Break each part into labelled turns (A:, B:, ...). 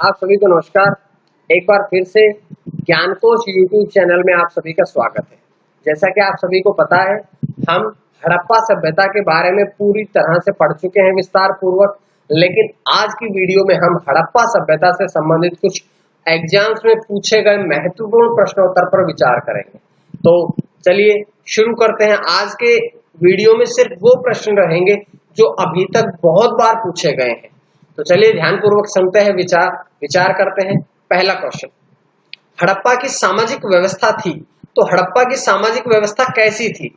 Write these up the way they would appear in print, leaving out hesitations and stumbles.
A: आप सभी को नमस्कार। एक बार फिर से ज्ञानकोश यूट्यूब चैनल में आप सभी का स्वागत है। जैसा कि आप सभी को पता है, हम हड़प्पा सभ्यता के बारे में पूरी तरह से पढ़ चुके हैं विस्तार पूर्वक, लेकिन आज की वीडियो में हम हड़प्पा सभ्यता से संबंधित कुछ एग्जाम्स में पूछे गए महत्वपूर्ण प्रश्नोत्तर पर विचार करेंगे। तो चलिए शुरू करते हैं। आज के वीडियो में सिर्फ वो प्रश्न रहेंगे जो अभी तक बहुत बार पूछे गए हैं। तो चलिए ध्यानपूर्वक सुनते हैं, विचार करते हैं। पहला क्वेश्चन, हड़प्पा की सामाजिक व्यवस्था थी, तो हड़प्पा की सामाजिक व्यवस्था कैसी थी?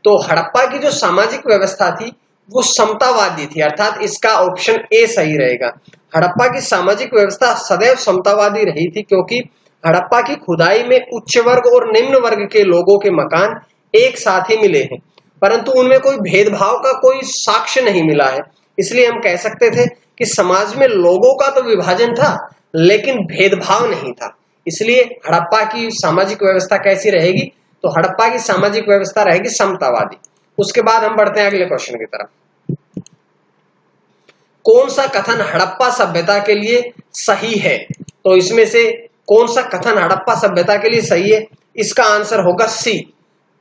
A: तो हड़प्पा की जो सामाजिक व्यवस्था थी वो समतावादी थी, अर्थात इसका ऑप्शन ए सही रहेगा। हड़प्पा की सामाजिक व्यवस्था सदैव समतावादी रही थी, क्योंकि हड़प्पा की खुदाई में उच्च वर्ग और निम्न वर्ग के लोगों के मकान एक साथ ही मिले हैं, परंतु उनमें कोई भेदभाव का कोई साक्ष्य नहीं मिला है। इसलिए हम कह सकते थे कि समाज में लोगों का तो विभाजन था, लेकिन भेदभाव नहीं था। इसलिए हड़प्पा की सामाजिक व्यवस्था कैसी रहेगी? तो हड़प्पा की सामाजिक व्यवस्था रहेगी समतावादी। उसके बाद हम बढ़ते हैं अगले क्वेश्चन की तरफ। कौन सा कथन हड़प्पा सभ्यता के लिए सही है? तो इसमें से कौन सा कथन हड़प्पा सभ्यता के लिए सही है? इसका आंसर होगा सी,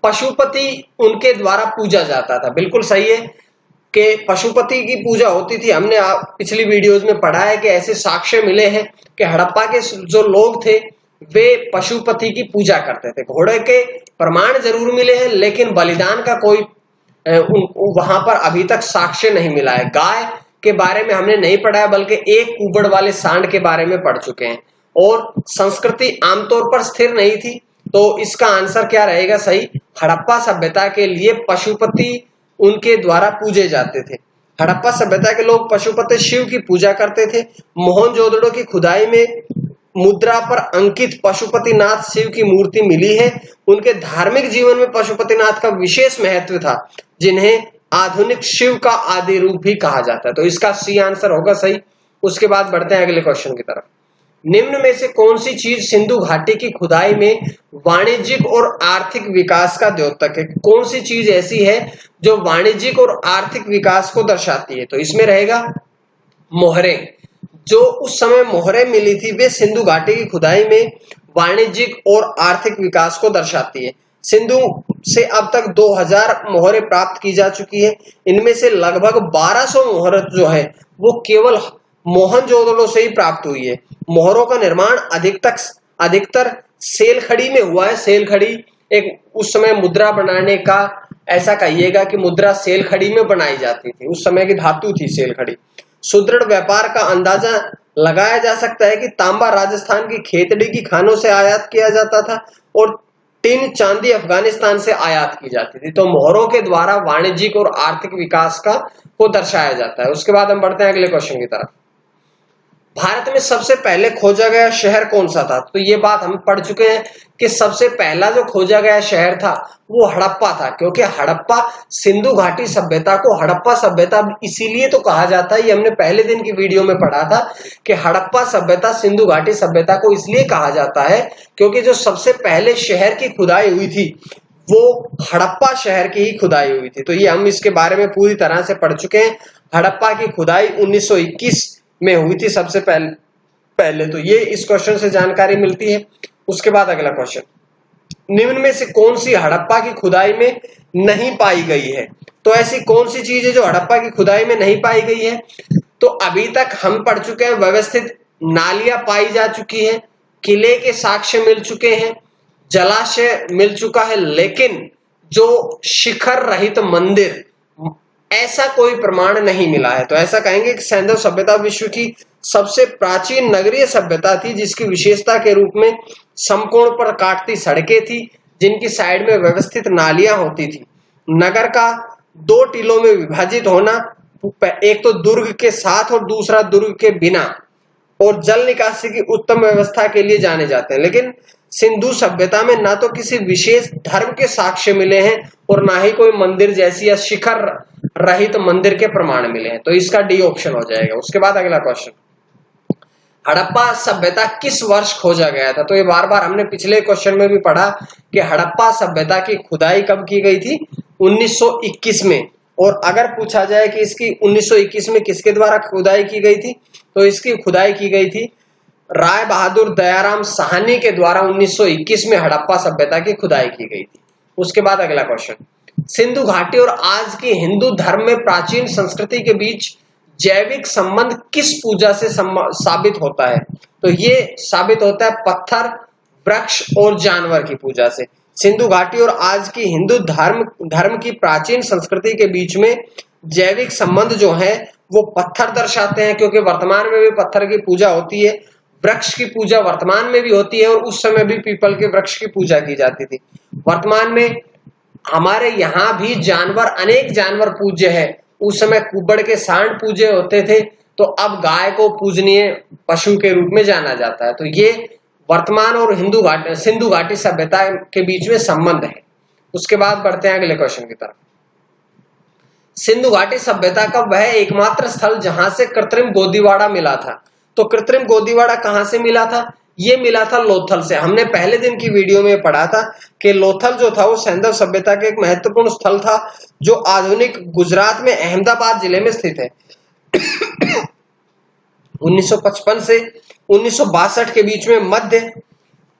A: पशुपति उनके द्वारा पूजा जाता था। बिल्कुल सही है कि पशुपति की पूजा होती थी। हमने पिछली वीडियोस में पढ़ा है कि ऐसे साक्ष्य मिले हैं कि हड़प्पा के जो लोग थे वे पशुपति की पूजा करते थे। घोड़े के प्रमाण जरूर मिले हैं, लेकिन बलिदान का कोई वहां पर अभी तक साक्ष्य नहीं मिला है। गाय के बारे में हमने नहीं पढ़ा है, बल्कि एक कुबड़ वाले सांड के बारे में पढ़ चुके हैं। और संस्कृति आमतौर पर स्थिर नहीं थी, तो इसका आंसर क्या रहेगा सही? हड़प्पा सभ्यता के लिए पशुपति उनके द्वारा पूजे जाते थे। हड़प्पा सभ्यता के लोग पशुपति शिव की पूजा करते थे। मोहनजोदड़ो की खुदाई में मुद्रा पर अंकित पशुपतिनाथ शिव की मूर्ति मिली है। उनके धार्मिक जीवन में पशुपतिनाथ का विशेष महत्व था, जिन्हें आधुनिक शिव का आदि रूप भी कहा जाता है। तो इसका सी आंसर होगा सही। उसके बाद बढ़ते हैं अगले क्वेश्चन की तरफ। निम्न में से कौन सी चीज सिंधु घाटी की खुदाई में वाणिज्यिक और आर्थिक विकास का द्योतक है? कौन सी चीज ऐसी है जो वाणिज्यिक और आर्थिक विकास को दर्शाती है? तो इसमें रहेगा मोहरें। जो उस समय मोहरें मिली थी वे सिंधु घाटी की खुदाई में वाणिज्यिक और आर्थिक विकास को दर्शाती है। सिंधु से अब तक 2000 मोहरें प्राप्त की जा चुकी है। इनमें से लगभग 1200 मोहर जो है वो केवल मोहनजोदड़ो से ही प्राप्त हुई है। मोहरों का निर्माण अधिकतर सेलखड़ी में हुआ है। सेलखड़ी एक उस समय मुद्रा बनाने का, ऐसा कहिएगा कि मुद्रा सेलखड़ी में बनाई जाती थी। उस समय की धातु थी सेलखड़ी। सुदृढ़ व्यापार का अंदाजा लगाया जा सकता है कि तांबा राजस्थान की खेतड़ी की खानों से आयात किया जाता था और टिन चांदी अफगानिस्तान से आयात की जाती थी। तो मोहरों के द्वारा वाणिज्यिक और आर्थिक विकास को दर्शाया जाता है। उसके बाद हम बढ़ते हैं अगले क्वेश्चन की तरफ। भारत में सबसे पहले खोजा गया शहर कौन सा था? तो ये बात हम पढ़ चुके हैं कि सबसे पहला जो खोजा गया शहर था वो हड़प्पा था, क्योंकि हड़प्पा सिंधु घाटी सभ्यता को हड़प्पा सभ्यता इसीलिए तो कहा जाता है। ये हमने पहले दिन की वीडियो में पढ़ा था कि हड़प्पा सभ्यता सिंधु घाटी सभ्यता को इसलिए कहा जाता है क्योंकि जो सबसे पहले शहर की खुदाई हुई थी वो हड़प्पा शहर की ही खुदाई हुई थी। तो ये हम इसके बारे में पूरी तरह से पढ़ चुके हैं। हड़प्पा की खुदाई 1921 में हुई थी सबसे पहले। तो ये इस क्वेश्चन से जानकारी मिलती है। उसके बाद अगला क्वेश्चन, निम्न में से कौन सी हड़प्पा की खुदाई में नहीं पाई गई है? तो ऐसी कौन सी चीज है जो हड़प्पा की खुदाई में नहीं पाई गई है? तो अभी तक हम पढ़ चुके हैं व्यवस्थित नालियां पाई जा चुकी है, किले के साक्ष्य मिल चुके हैं, जलाशय मिल चुका है, लेकिन जो शिखर रहित मंदिर ऐसा कोई प्रमाण नहीं मिला है। तो ऐसा कहेंगे कि सैंधव सभ्यता विश्व की सबसे प्राचीन नगरीय सभ्यता थी, जिसकी विशेषता के रूप में समकोण पर काटती सड़कें थी, जिनकी साइड में व्यवस्थित नालियां होती थी। नगर का 2 टीलों में विभाजित होना, एक तो दुर्ग के साथ और दूसरा दुर्ग के बिना, और जल निकासी की उत्तम व्यवस्था के लिए जाने जाते हैं। लेकिन सिंधु सभ्यता में ना तो किसी विशेष धर्म के साक्ष्य मिले हैं और ना ही कोई मंदिर जैसी या शिखर रहित मंदिर के प्रमाण मिले हैं। तो इसका डी ऑप्शन हो जाएगा। उसके बाद अगला क्वेश्चन, हड़प्पा सभ्यता किस वर्ष खोजा गया था? तो ये बार बार हमने पिछले क्वेश्चन में भी पढ़ा कि हड़प्पा सभ्यता की खुदाई कब की गई थी? 1921 में। और अगर पूछा जाए कि इसकी 1921 में किसके द्वारा खुदाई की गई थी, तो इसकी खुदाई की गई थी राय बहादुर दयाराम साहनी के द्वारा 1921 में हड़प्पा सभ्यता की खुदाई की गई थी। उसके बाद अगला क्वेश्चन, सिंधु घाटी और आज की हिंदू धर्म में प्राचीन संस्कृति के बीच जैविक संबंध किस पूजा से साबित होता है? तो ये साबित होता है पत्थर, वृक्ष और जानवर की पूजा से। सिंधु घाटी और आज की हिंदू धर्म की प्राचीन संस्कृति के बीच में जैविक संबंध जो है वो पत्थर दर्शाते हैं, क्योंकि वर्तमान में भी पत्थर की पूजा होती है, वृक्ष की पूजा वर्तमान में भी होती है और उस समय भी पीपल के वृक्ष की पूजा की जाती थी। वर्तमान में हमारे यहाँ भी जानवर, अनेक जानवर पूज्य है। उस समय कुबड़ के सांड पूज्य होते थे, तो अब गाय को पूजनीय पशु के रूप में जाना जाता है। तो ये वर्तमान और सिंधु घाटी सभ्यता के बीच में संबंध है। उसके बाद बढ़ते हैं अगले क्वेश्चन की तरफ। सिंधु घाटी सभ्यता का वह एकमात्र स्थल जहां से कृत्रिम गोदीवाड़ा मिला था। तो कृत्रिम गोदीवाड़ा कहां से मिला था? ये मिला था लोथल से। हमने पहले दिन की वीडियो में पढ़ा था कि लोथल जो था वो सैंधव सभ्यता का एक महत्वपूर्ण स्थल था जो आधुनिक गुजरात में अहमदाबाद जिले में स्थित है। 1955 से 1962 के बीच में मध्य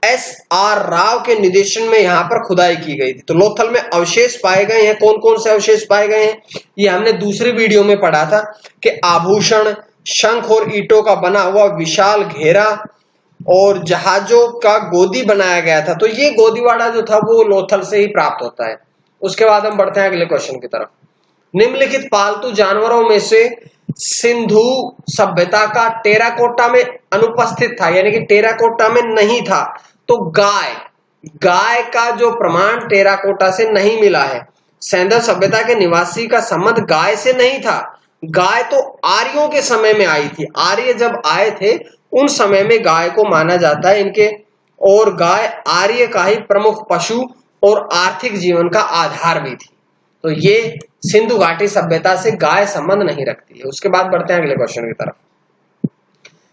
A: S.R. राव के निर्देशन में यहाँ पर खुदाई की गई थी। तो लोथल में अवशेष पाए गए हैं। कौन कौन से अवशेष पाए गए हैं ये हमने दूसरी वीडियो में पढ़ा था कि आभूषण, शंख और ईंटों का बना हुआ विशाल घेरा और जहाजों का गोदी बनाया गया था। तो ये गोदीवाड़ा जो था वो लोथल से ही प्राप्त होता है। उसके बाद हम बढ़ते हैं अगले क्वेश्चन की तरफ। निम्नलिखित पालतू जानवरों में से सिंधु सभ्यता का टेराकोटा में अनुपस्थित था, यानी कि टेराकोटा में नहीं था। तो गाय का जो प्रमाण टेराकोटा से नहीं मिला है। सैंधव सभ्यता के निवासी का संबंध गाय से नहीं था। गाय तो आर्यों के समय में आई थी। आर्य जब आए थे उन समय में गाय को माना जाता है इनके, और गाय आर्य का ही प्रमुख पशु और आर्थिक जीवन का आधार भी थी। तो ये सिंधु घाटी सभ्यता से गाय संबंध नहीं रखती है। उसके बाद बढ़ते हैं अगले क्वेश्चन की तरफ।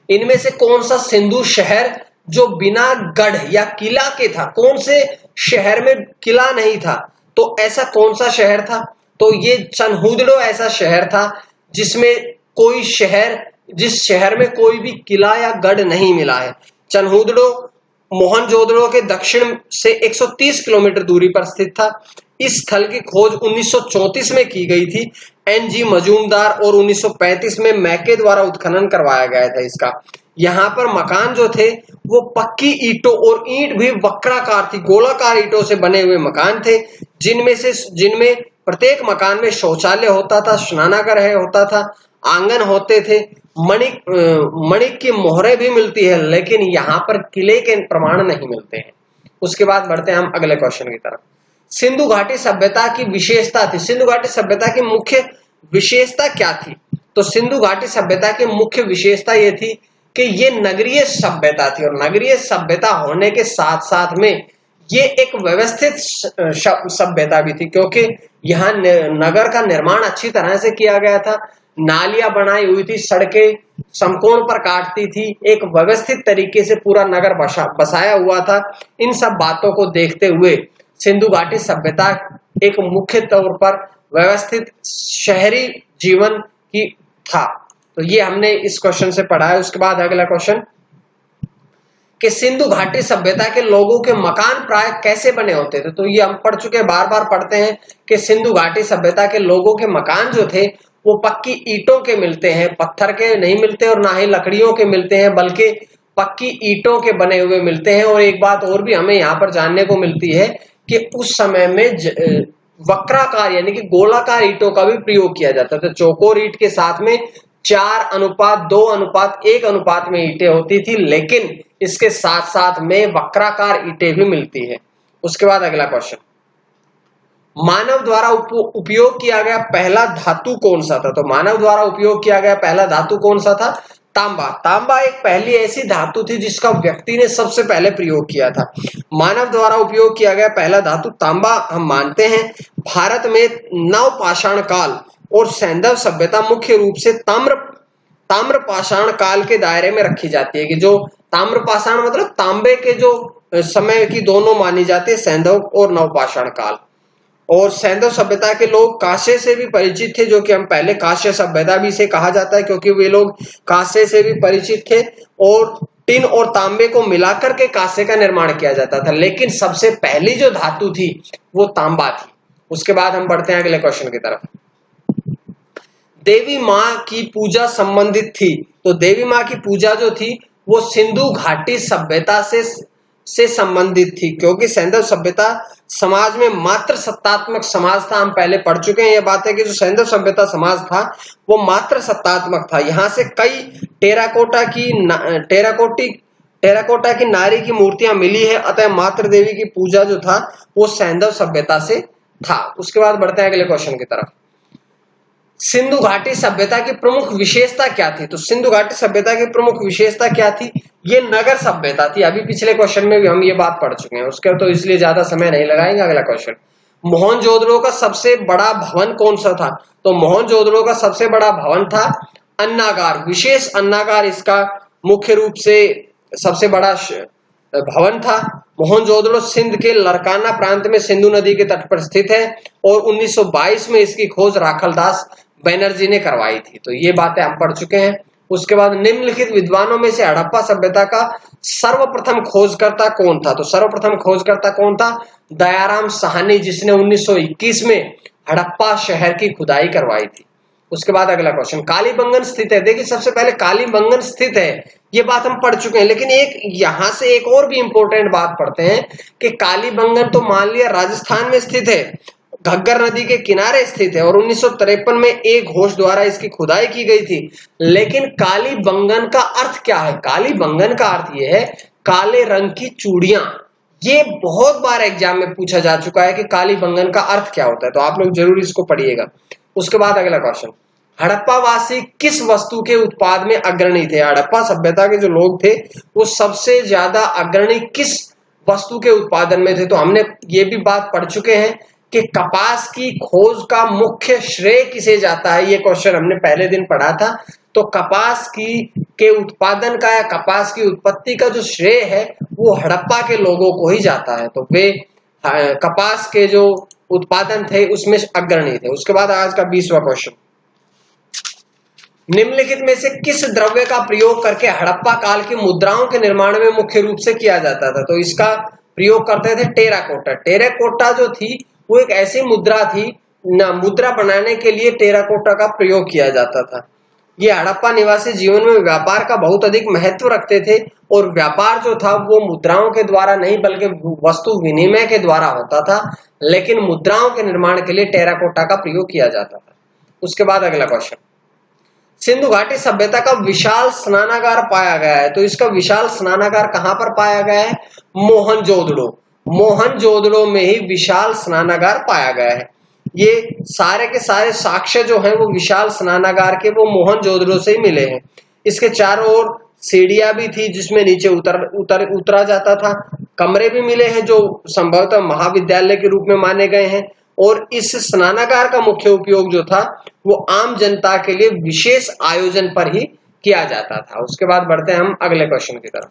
A: इनमें से कौन सा सिंधु शहर जो बिना गढ़ या किला के था? कौन से शहर में किला नहीं था? तो ऐसा कौन सा शहर था? तो ये चनहुदड़ो ऐसा शहर था जिस शहर में कोई भी किला या गढ़ नहीं मिला है। चनहुदड़ो मोहनजोदड़ो के दक्षिण से 130 किलोमीटर दूरी पर स्थित था। इस स्थल की खोज 1934 में की गई थी N.G. मजूमदार, और 1935 में मैके द्वारा उत्खनन करवाया गया था इसका। यहाँ पर मकान जो थे वो पक्की ईंटों, और ईंट भी वक्राकार थी, गोलाकार ईंटों से बने हुए मकान थे, जिनमें प्रत्येक मकान में शौचालय होता था, स्नानागार होता था, आंगन होते थे। मणिक की मोहरें भी मिलती है, लेकिन यहाँ पर किले के प्रमाण नहीं मिलते हैं। उसके बाद बढ़ते हैं हम अगले क्वेश्चन की तरफ। सिंधु घाटी सभ्यता की विशेषता थी। सिंधु घाटी सभ्यता की मुख्य विशेषता क्या थी? तो सिंधु घाटी सभ्यता की मुख्य विशेषता ये थी कि ये नगरीय सभ्यता थी, और नगरीय सभ्यता होने के साथ साथ में ये एक व्यवस्थित सभ्यता भी थी, क्योंकि यहाँ नगर का निर्माण अच्छी तरह से किया गया था। नालियां बनाई हुई थी, सड़कें समकोण पर काटती थी, एक व्यवस्थित तरीके से पूरा नगर बसाया हुआ था। इन सब बातों को देखते हुए सिंधु घाटी सभ्यता एक मुख्य तौर पर व्यवस्थित शहरी जीवन की था। तो ये हमने इस क्वेश्चन से पढ़ा है। उसके बाद अगला क्वेश्चन कि सिंधु घाटी सभ्यता के लोगों के मकान प्राय कैसे बने होते थे? तो ये हम पढ़ चुके, बार बार पढ़ते हैं कि सिंधु घाटी सभ्यता के लोगों के मकान जो थे वो पक्की ईंटों के मिलते हैं, पत्थर के नहीं मिलते और ना ही लकड़ियों के मिलते हैं, बल्कि पक्की ईंटों के बने हुए मिलते हैं। और एक बात और भी हमें यहाँ पर जानने को मिलती है कि उस समय में वक्राकार यानी कि गोलाकार ईंटों का भी प्रयोग किया जाता था। चौकोर ईंट के साथ में 4:2:1 अनुपात में ईंटें होती थी, लेकिन इसके साथ साथ में वक्राकार ईंटें भी मिलती है। उसके बाद अगला क्वेश्चन, मानव द्वारा उपयोग किया गया पहला धातु कौन सा था? तो मानव द्वारा उपयोग किया गया पहला धातु कौन सा था? तांबा। तांबा एक पहली ऐसी धातु थी जिसका व्यक्ति ने सबसे पहले प्रयोग किया था। मानव द्वारा उपयोग किया गया पहला धातु तांबा हम मानते हैं। भारत में नवपाषाण काल और सैंधव सभ्यता मुख्य रूप से ताम्रपाषाण काल के दायरे में रखी जाती है, कि जो ताम्रपाषाण मतलब तांबे के जो समय की दोनों मानी जाती है, सैंधव और नवपाषाण काल। और सैंधव सभ्यता के लोग कांसे से भी परिचित थे, जो कि हम पहले कांस्य सभ्यता भी से कहा जाता है, क्योंकि वे लोग कांसे से भी परिचित थे। और टिन और तांबे को मिलाकर के कांसे का निर्माण किया जाता था, लेकिन सबसे पहली जो धातु थी वो तांबा थी। उसके बाद हम बढ़ते हैं अगले क्वेश्चन की तरफ। देवी मां की पूजा संबंधित थी, तो देवी मां की पूजा जो थी वो सिंधु घाटी सभ्यता से संबंधित थी, क्योंकि सैंधव सभ्यता समाज में मात्र सत्तात्मक समाज था। हम पहले पढ़ चुके हैं ये बात है कि जो सैंधव सभ्यता समाज था वो मात्र सत्तात्मक था। यहाँ से कई टेराकोटा की नारी की मूर्तियां मिली है, अतः मात्र देवी की पूजा जो था वो सैंधव सभ्यता से था। उसके बाद बढ़ते हैं अगले क्वेश्चन की तरफ। सिंधु घाटी सभ्यता की प्रमुख विशेषता क्या थी? तो सिंधु घाटी सभ्यता की प्रमुख विशेषता क्या थी? ये नगर सभ्यता थी। अभी पिछले क्वेश्चन में भी हम ये बात पढ़ चुके हैं, उसके तो इसलिए ज्यादा समय नहीं लगाएंगे। अगला क्वेश्चन, मोहनजोदड़ो का सबसे बड़ा भवन कौन सा था? तो मोहनजोदड़ो का सबसे बड़ा भवन था अन्नागार, विशेष अन्नागार इसका मुख्य रूप से सबसे बड़ा भवन था। मोहनजोदड़ो सिंध के लरकाना प्रांत में सिंधु नदी के तट पर स्थित है और 1922 में इसकी खोज राखलदास बैनर्जी ने करवाई थी। तो ये बातें हम पढ़ चुके हैं। उसके बाद निम्नलिखित विद्वानों में से हड़प्पा सभ्यता का सर्वप्रथम खोजकर्ता कौन था? तो सर्वप्रथम खोजकर्ता कौन था? दयाराम साहनी, जिसने 1921 में हड़प्पा शहर की खुदाई करवाई थी। उसके बाद अगला क्वेश्चन, कालीबंगन स्थित है। देखिए सबसे पहले कालीबंगन स्थित है, ये बात हम पढ़ चुके हैं, लेकिन एक यहां से एक और भी इंपॉर्टेंट बात पढ़ते हैं कि कालीबंगन तो मान लिया राजस्थान में स्थित है, घग्गर नदी के किनारे स्थित है और 1953 में एक घोष द्वारा इसकी खुदाई की गई थी। लेकिन कालीबंगन का अर्थ क्या है? कालीबंगन का अर्थ यह है काले रंग की चूड़ियां। ये बहुत बार एग्जाम में पूछा जा चुका है कि कालीबंगन का अर्थ क्या होता है, तो आप लोग जरूर इसको पढ़िएगा। उसके बाद अगला क्वेश्चन, हड़प्पा वासी किस वस्तु के उत्पाद में अग्रणी थे? हड़प्पा सभ्यता के जो लोग थे वो सबसे ज्यादा अग्रणी किस वस्तु के उत्पादन में थे? तो हमने ये भी बात पढ़ चुके हैं कि कपास की खोज का मुख्य श्रेय किसे जाता है। ये क्वेश्चन हमने पहले दिन पढ़ा था। तो कपास के उत्पादन का या कपास की उत्पत्ति का जो श्रेय है वो हड़प्पा के लोगों को ही जाता है। तो वे कपास के जो उत्पादन थे उसमें अग्रणी थे। उसके बाद आज का 20वां क्वेश्चन, निम्नलिखित में से किस द्रव्य का प्रयोग करके हड़प्पा काल की मुद्राओं के निर्माण में मुख्य रूप से किया जाता था? तो इसका प्रयोग करते थे टेराकोटा। टेराकोटा जो थी वो एक ऐसी मुद्रा थी ना, मुद्रा बनाने के लिए टेराकोटा का प्रयोग किया जाता था। ये हड़प्पा निवासी जीवन में व्यापार का बहुत अधिक महत्व रखते थे और व्यापार जो था वो मुद्राओं के द्वारा नहीं बल्कि वस्तु विनिमय के द्वारा होता था, लेकिन मुद्राओं के निर्माण के लिए टेराकोटा का प्रयोग किया जाता था। उसके बाद अगला क्वेश्चन, सिंधु घाटी सभ्यता का विशाल स्नानागार पाया गया है। तो इसका विशाल स्नानागार कहां पर पाया गया है? मोहनजोदड़ो। मोहनजोदड़ो में ही विशाल स्नानागार पाया गया है। ये सारे के सारे साक्ष्य जो हैं वो विशाल स्नानागार के वो मोहनजोदड़ो से ही मिले हैं। इसके चारों ओर सीढ़ियां भी थी जिसमें नीचे उतरा जाता था। कमरे भी मिले हैं जो संभवतः महाविद्यालय के रूप में माने गए हैं। और इस स्नानागार का मुख्य उपयोग जो था वो आम जनता के लिए विशेष आयोजन पर ही किया जाता था। उसके बाद बढ़ते हैं हम अगले क्वेश्चन की तरफ।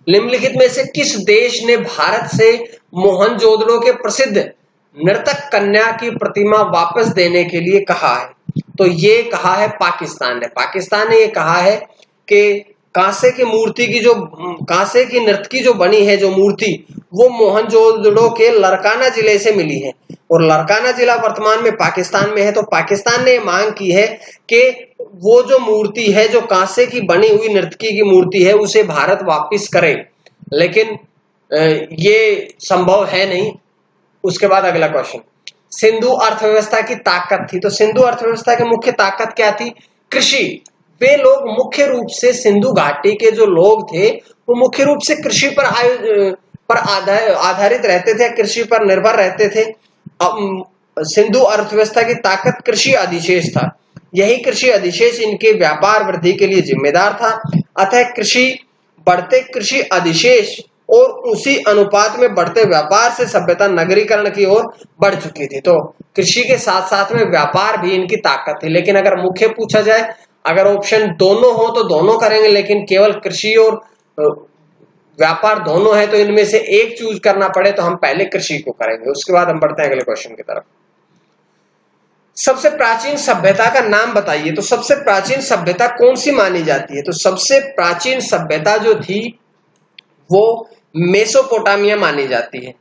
A: निम्नलिखित में से किस देश ने भारत से मोहनजोदड़ो के प्रसिद्ध नर्तक कन्या की प्रतिमा वापस देने के लिए कहा है? तो ये कहा है पाकिस्तान ने। पाकिस्तान ने ये कहा है कि कांसे की मूर्ति की जो कांसे की नर्तकी जो बनी है जो मूर्ति वो मोहनजोदड़ो के लरकाना जिले से मिली है और लरकाना जिला वर्तमान में पाकिस्तान में है। तो पाकिस्तान ने मांग की है कि वो जो मूर्ति है जो कांसे की बनी हुई नर्तकी की मूर्ति है उसे भारत वापस करे, लेकिन ये संभव है नहीं। उसके बाद अगला क्वेश्चन, सिंधु अर्थव्यवस्था की ताकत थी। तो सिंधु अर्थव्यवस्था की मुख्य ताकत क्या थी? कृषि। वे लोग मुख्य रूप से सिंधु घाटी के जो लोग थे वो मुख्य रूप से कृषि पर आधारित रहते थे, कृषि पर निर्भर रहते थे। सिंधु अर्थव्यवस्था की ताकत कृषि अधिशेष था। यही कृषि अधिशेष इनके व्यापार वृद्धि के लिए जिम्मेदार था। अतः बढ़ते कृषि अधिशेष और उसी अनुपात में बढ़ते व्यापार से सभ्यता नगरीकरण की ओर बढ़ चुकी थी। तो कृषि के साथ साथ में व्यापार भी इनकी ताकत थी। लेकिन अगर मुख्य पूछा जाए, अगर ऑप्शन दोनों हो तो दोनों करेंगे, लेकिन केवल कृषि और व्यापार दोनों है तो इनमें से एक चूज करना पड़े तो हम पहले कृषि को करेंगे। उसके बाद हम बढ़ते हैं अगले क्वेश्चन की तरफ। सबसे प्राचीन सभ्यता का नाम बताइए। तो सबसे प्राचीन सभ्यता कौन सी मानी जाती है? तो सबसे प्राचीन सभ्यता जो थी वो मेसोपोटामिया मानी जाती है।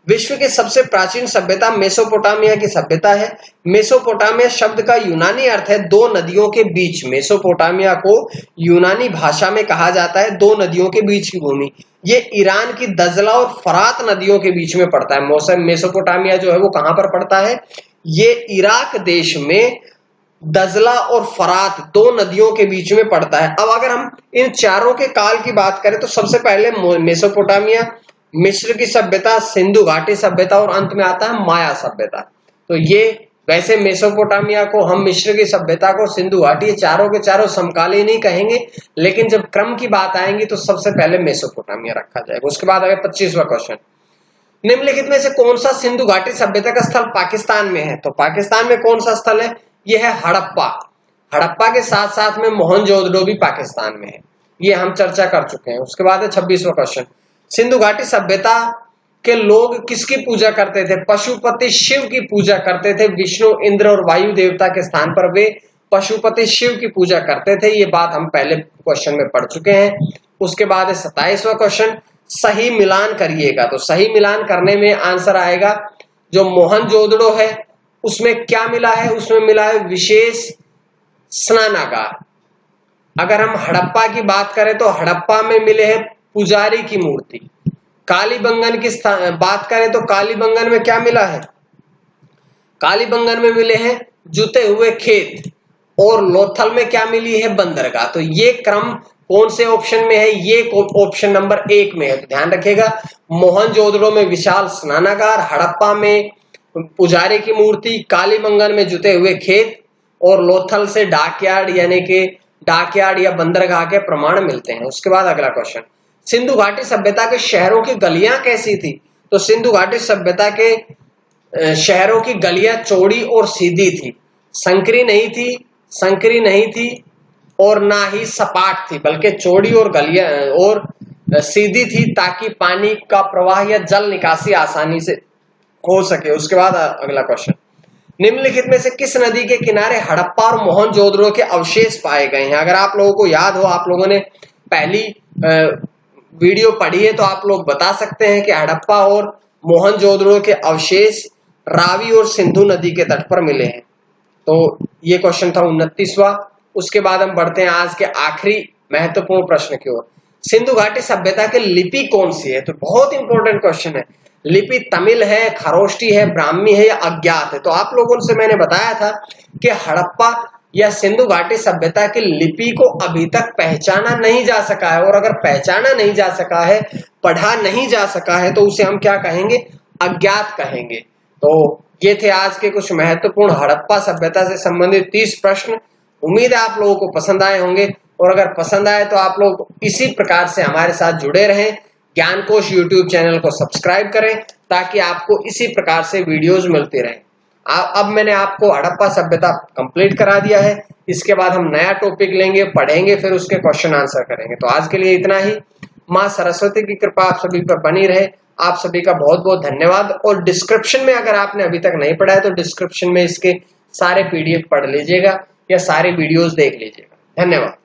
A: विश्व की सबसे प्राचीन सभ्यता मेसोपोटामिया की सभ्यता है। मेसोपोटामिया शब्द का यूनानी अर्थ है दो नदियों के बीच। मेसोपोटामिया को यूनानी भाषा में कहा जाता है दो नदियों के बीच की भूमि। ये ईरान की दजला और फरात नदियों के बीच में पड़ता है। मेसोपोटामिया जो है वो कहां पर पड़ता है? ये इराक देश में दजला और फरात दो नदियों के बीच में पड़ता है। अब अगर हम इन चारों के काल की बात करें तो सबसे पहले मेसोपोटामिया, मिस्र की सभ्यता, सिंधु घाटी सभ्यता और अंत में आता है माया सभ्यता। तो ये वैसे मेसोपोटामिया को हम मिस्र की सभ्यता को सिंधु घाटी चारों के चारों समकालीन ही कहेंगे, लेकिन जब क्रम की बात आएंगी तो सबसे पहले मेसोपोटामिया रखा जाएगा। उसके बाद आगे 25वां क्वेश्चन, निम्नलिखित में से कौन सा सिंधु घाटी सभ्यता का स्थल पाकिस्तान में है? तो पाकिस्तान में कौन सा स्थल है? यह है हड़प्पा। हड़प्पा के साथ साथ में मोहनजोदड़ो भी पाकिस्तान में है, ये हम चर्चा कर चुके हैं। उसके बाद है 26वां क्वेश्चन, सिंधु घाटी सभ्यता के लोग किसकी पूजा करते थे? पशुपति शिव की पूजा करते थे। विष्णु, इंद्र और वायु देवता के स्थान पर वे पशुपति शिव की पूजा करते थे। ये बात हम पहले क्वेश्चन में पढ़ चुके हैं। उसके बाद है 27वां क्वेश्चन, सही मिलान करिएगा। तो सही मिलान करने में आंसर आएगा जो मोहनजोदड़ो है उसमें क्या मिला है? उसमें मिला है विशेष स्नानागार। अगर हम हड़प्पा की बात करें तो हड़प्पा में मिले हैं पुजारी की मूर्ति। कालीबंगन की बात करें तो कालीबंगन में क्या मिला है? कालीबंगन में मिले हैं जुते हुए खेत। और लोथल में क्या मिली है? बंदरगाह। तो ये क्रम कौन से ऑप्शन में है? ये ऑप्शन नंबर 1 में है। तो ध्यान रखिएगा, मोहनजोदड़ो में विशाल स्नानागार, हड़प्पा में पुजारी की मूर्ति, कालीबंगन में जुते हुए खेत और लोथल से डाकयार्ड यानी कि डाकयार्ड या बंदरगाह के प्रमाण मिलते हैं। उसके बाद अगला क्वेश्चन, सिंधु घाटी सभ्यता के शहरों की गलियां कैसी थी? तो सिंधु घाटी सभ्यता के शहरों की गलियां चौड़ी और सीधी थी, संकरी नहीं थी और ना ही सपाट थी, बल्कि चौड़ी और गलियां और सीधी थी ताकि पानी का प्रवाह या जल निकासी आसानी से हो सके। उसके बाद अगला क्वेश्चन, निम्नलिखित में से किस नदी के किनारे हड़प्पा और मोहनजोदड़ो के अवशेष पाए गए हैं? अगर आप लोगों को याद हो, आप लोगों ने पहली वीडियो पढ़ी है तो आप लोग बता सकते हैं कि हड़प्पा और मोहनजोदड़ो के अवशेष रावी और सिंधु नदी के तट पर मिले हैं। तो ये क्वेश्चन था 29वां। उसके बाद हम बढ़ते हैं आज के आखिरी महत्वपूर्ण प्रश्न की ओर, सिंधु घाटी सभ्यता की लिपि कौन सी है? तो बहुत इंपॉर्टेंट क्वेश्चन है। लिपि तमिल है, खरोष्टी है, ब्राह्मी है या अज्ञात है? तो आप लोगों से मैंने बताया था कि हड़प्पा या सिंधु घाटी सभ्यता की लिपि को अभी तक पहचाना नहीं जा सका है, और अगर पहचाना नहीं जा सका है, पढ़ा नहीं जा सका है, तो उसे हम क्या कहेंगे? अज्ञात कहेंगे। तो ये थे आज के कुछ महत्वपूर्ण हड़प्पा सभ्यता से संबंधित 30 प्रश्न। उम्मीद है आप लोगों को पसंद आए होंगे, और अगर पसंद आए तो आप लोग इसी प्रकार से हमारे साथ जुड़े रहें। ज्ञानकोश यूट्यूब चैनल को सब्सक्राइब करें ताकि आपको इसी प्रकार से वीडियोस मिलती रहें। अब मैंने आपको हड़प्पा सभ्यता कंप्लीट करा दिया है। इसके बाद हम नया टॉपिक लेंगे, पढ़ेंगे, फिर उसके क्वेश्चन आंसर करेंगे। तो आज के लिए इतना ही। माँ सरस्वती की कृपा आप सभी पर बनी रहे। आप सभी का बहुत बहुत धन्यवाद। और डिस्क्रिप्शन में अगर आपने अभी तक नहीं पढ़ा है तो डिस्क्रिप्शन में इसके सारे PDF पढ़ लीजिएगा या सारे वीडियोस देख लीजिएगा। धन्यवाद।